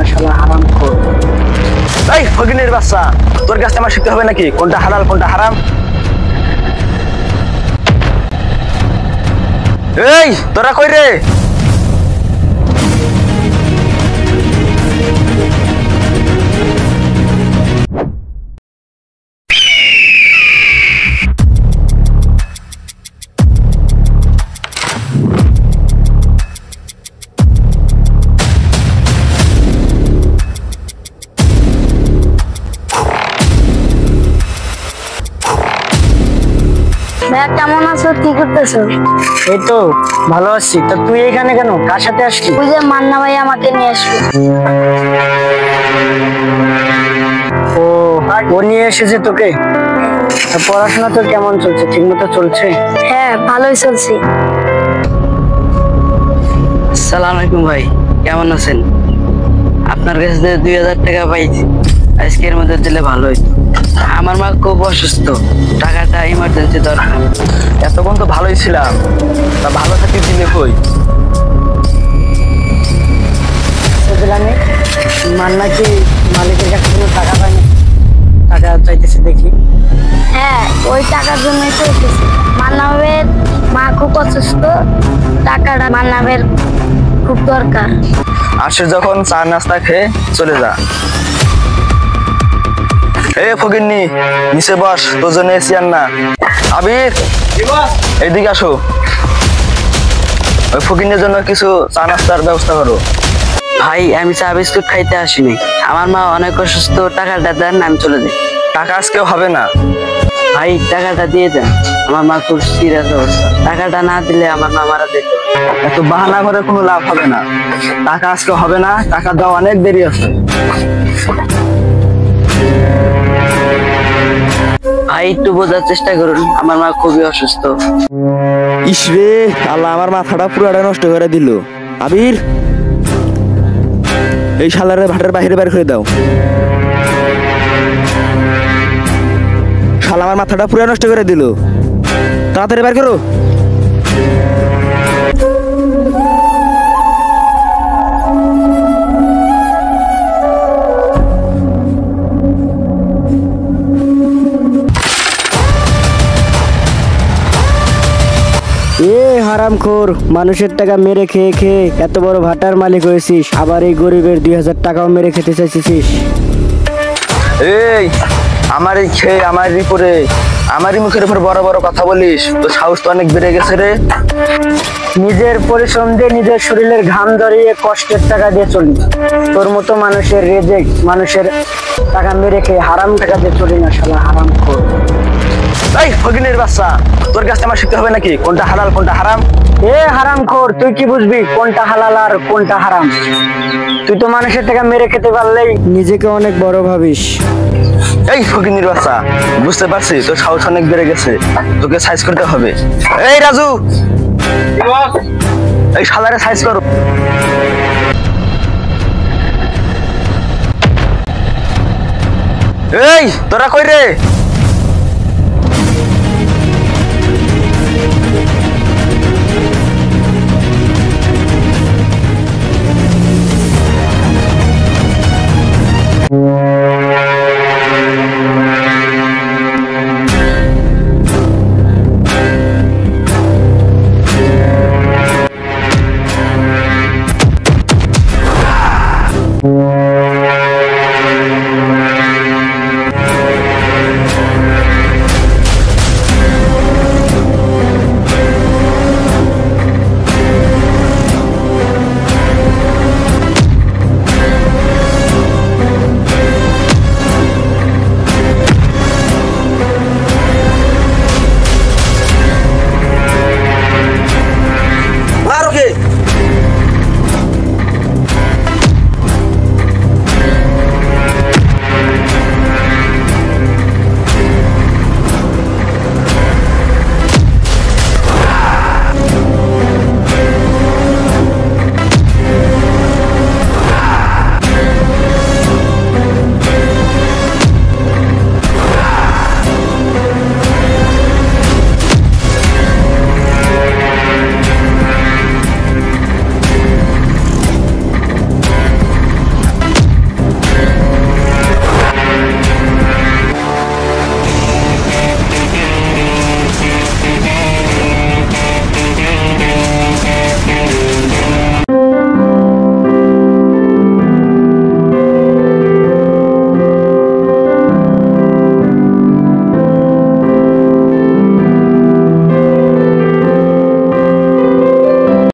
শালা হারামখোর। এই ফকিনের বাচ্চা, তোর কাছে আমার শিখতে হবে নাকি কোনটা হালাল কোনটা হারাম? এই তোরা কই রে? ভাইয়া কেমন আছো, কি করতেছো? এই তো ভালো আছি। তা তুই এখানে কেন, কার সাথে আসলি? ওই যে মান্না ভাই আমাকে নিয়ে আসলো। ও নিয়ে এসেছে তোকে? পড়াশোনা তো কেমন চলছে, ঠিক মতো চলছে? হ্যাঁ ভালোই চলছে। আসসালামু আলাইকুম ভাই, কেমন আছেন? আপনার কাছে যে 2000 টাকা পাইছি, আজকের মধ্যে দিলে ভালো হইতো। আমার মা খুব অসুস্থ, টাকাটা ইমার্জেন্সি দরকার। এতক্ষণ তো ভালোই ছিলাম, তা ভালো থাকতে দিলে কই? মান্না কি মালিকের কাছে কোনো টাকা পায়নি? টাকা চাইতেছে দেখি। হ্যাঁ ওই টাকার জন্যই চলতেছে। মান্না ভাইয়ের মা খুব অসুস্থ, টাকাটা মান্না ভাইয়ের খুব দরকার। আসে যখন চা নাস্তা খেয়ে চলে যা। এ ফকিন্নি, নিচে বস, তোর জন্য এসি আর না। আবির এইদিকে আসো, ওই ফকিন্নির জন্য কিছু চা নাস্তার ব্যবস্থা করো। ভাই আমি চা বিস্কুট খাইতে আসিনি, আমার মা অনেক অসুস্থ, টাকাটা দেন আমি চলে যাই। টাকা আজকেও হবে না। ভাই টাকাটা দিয়ে দেন, আমার মা খুব সিরিয়াস অবস্থা, টাকাটা না দিলে আমার মা মারা যেত। এত বাহানা করে কোনো লাভ হবে না, টাকা আজকে হবে না, টাকা দেওয়া অনেক দেরি আছে। ভাই একটু বোঝার চেষ্টা করুন, আমার মা খুবই অসুস্থ। ইসরে আল্লাহ, আমার মাথাটা পুরাটা নষ্ট করে দিল। আবির, এই শালারে ভাটের বাইরে বের করে দাও। শালা আমার মাথাটা পুরা নষ্ট করে দিল, তাড়াতাড়ি বের করো। এ হারামখোর, মানুষের টাকা মেরে খেয়ে খেয়ে এত বড় ভাটার মালিক হয়েছিস, আবার এই গরিবের 2000 টাকাও মেরে খেতে চাইছিস। এই আমারই খেয়ে আমারই পরে আমারই মুখের উপর বড় বড় কথা বলিস, তো সাহস তো অনেক বেড়ে গেছে রে। নিজের পরিশ্রম দিয়ে নিজের শরীরের ঘাম ধরিয়ে কষ্টের টাকা দিয়ে চলি, তোর মতো মানুষের রেজেক্ট, মানুষের টাকা মেরে খেয়ে হারাম টাকা দিয়ে চলি না, শালা হারামখোর। এই ফকিনের বাচ্চা, তোর কাছে আমার শিখতে হবে নাকি কোনটা হালাল কোনটা হারাম? এ হারামখোর, তুই কি বুঝবি কোনটা হালাল আর কোনটা হারাম? তুই তো মানুষের টাকা মেরে খেতে পারলেই নিজেকে অনেক বড় ভাবিস। এই ফকিনের বাচ্চা, বুঝতে পারছি তোর সাহস অনেক বেড়ে গেছে, তোকে সাইজ করতে হবে। এই রাজু, এই শালারে সাইজ করো। এই তোরা কই রে?